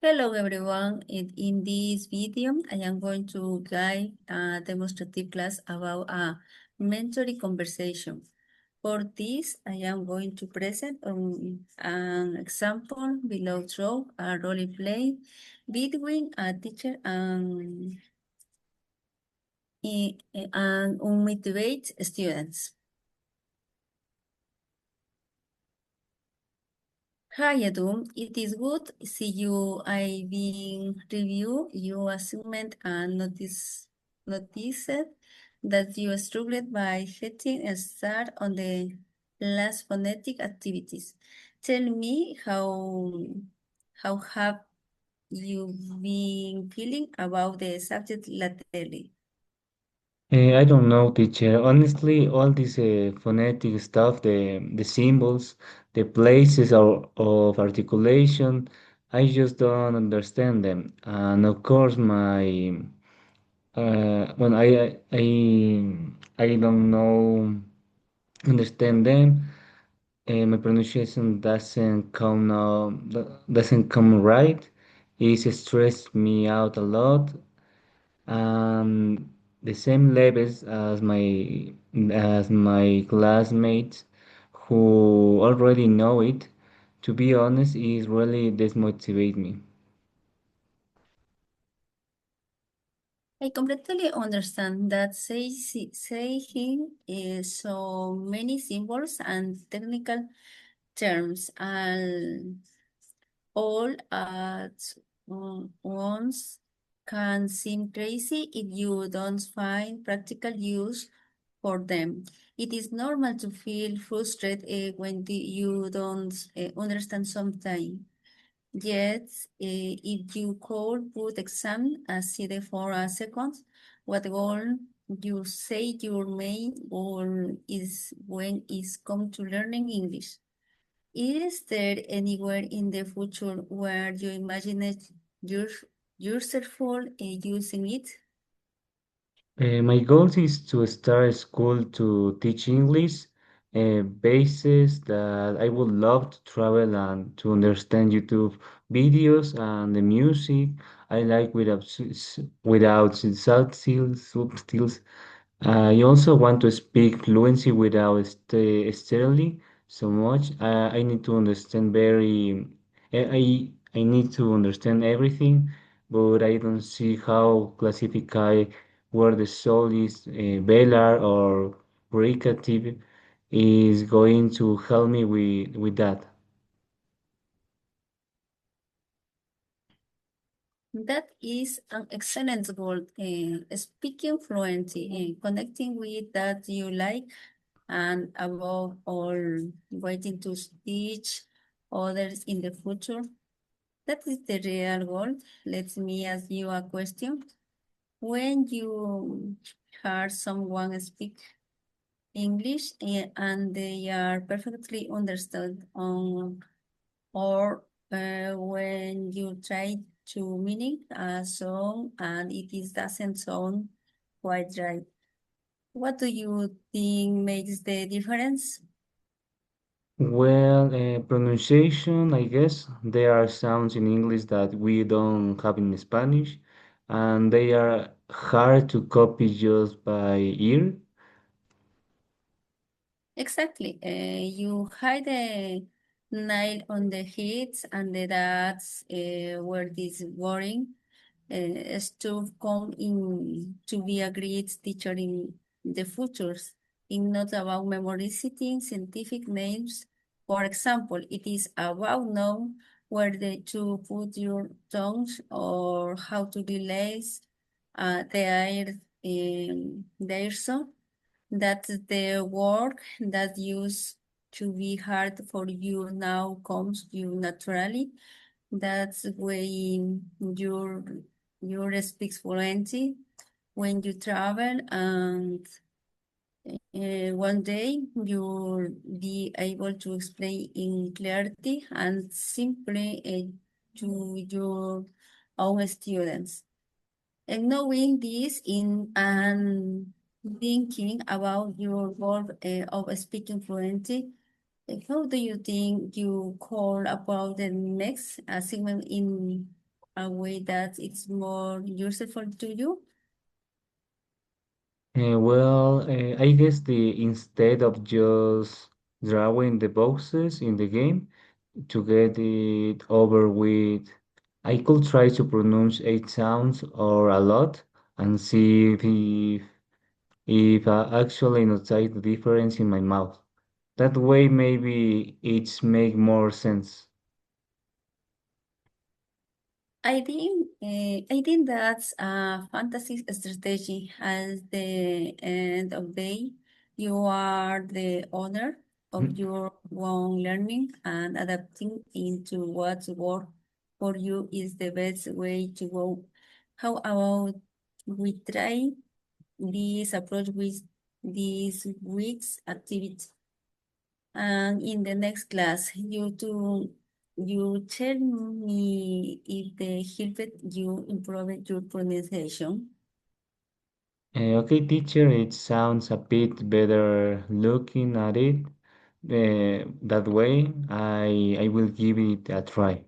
Hello everyone. In this video, I am going to guide a demonstrative class about a mentoring conversation. For this, I am going to present an example below through a role play between a teacher and unmotivated students. Hi, Edu. It is good see you. I been review your assignment and noticed that you struggled by getting a start on the last phonetic activities. Tell me how have you been feeling about the subject lately? I don't know, teacher. Honestly, all this phonetic stuff, the symbols, the places of articulation, I just don't understand them. And of course, my when I don't know understand them, my pronunciation doesn't come right. It stressed me out a lot. um, the same levels as my classmates who already know it. To be honest, it really desmotivate me. I completely understand that saying so many symbols and technical terms and all at once can seem crazy if you don't find practical use for them. It is normal to feel frustrated when you don't understand something. Yet, if you could put exam aside for a second, what goal you say your main goal is when it's come to learning English? Is there anywhere in the future where you imagine your, yourself using it? My goal is to start school to teach English, bases that I would love to travel and to understand YouTube videos and the music I like without subtitles. I also want to speak fluency without stuttering so much. I need to understand I need to understand everything, but I don't see how classify where the soul is velar or fricative is going to help me with that. That is an excellent goal. Speaking fluently, connecting with that you like, and above all, waiting to teach others in the future. That is the real goal. Let me ask you a question. When you hear someone speak English and they are perfectly understood or when you try to meaning a song and doesn't sound quite right. What do you think makes the difference? Well, pronunciation, I guess. There are sounds in English that we don't have in Spanish, and they are hard to copy just by ear. Exactly. You hide the nail on the head, and that's where this boring stuff come in to be a great teacher in the futures. It's not about memorizing scientific names. For example, it is about know to put your tongues or how to release the air so that the work that used to be hard for you now comes you naturally. That's when your speaks fluently when you travel and one day you'll be able to explain in clarity and simply to your own students. And knowing this in and thinking about your goal of speaking fluently, how do you think you call about the next segment in? a way that it's more useful to you? I guess the instead of just drawing the boxes in the game to get it over with, I could try to pronounce eight sounds or a lot and see if I actually notice the difference in my mouth. That way, maybe it's make more sense. I think that's a fantasy strategy. At the end of the day, you are the owner of your own learning, and adapting into what's work for you is the best way to go. How about we try this approach with this week's activity? And in the next class, you tell me if they helped you improve your pronunciation. Okay, teacher, it sounds a bit better looking at it. That way, I will give it a try.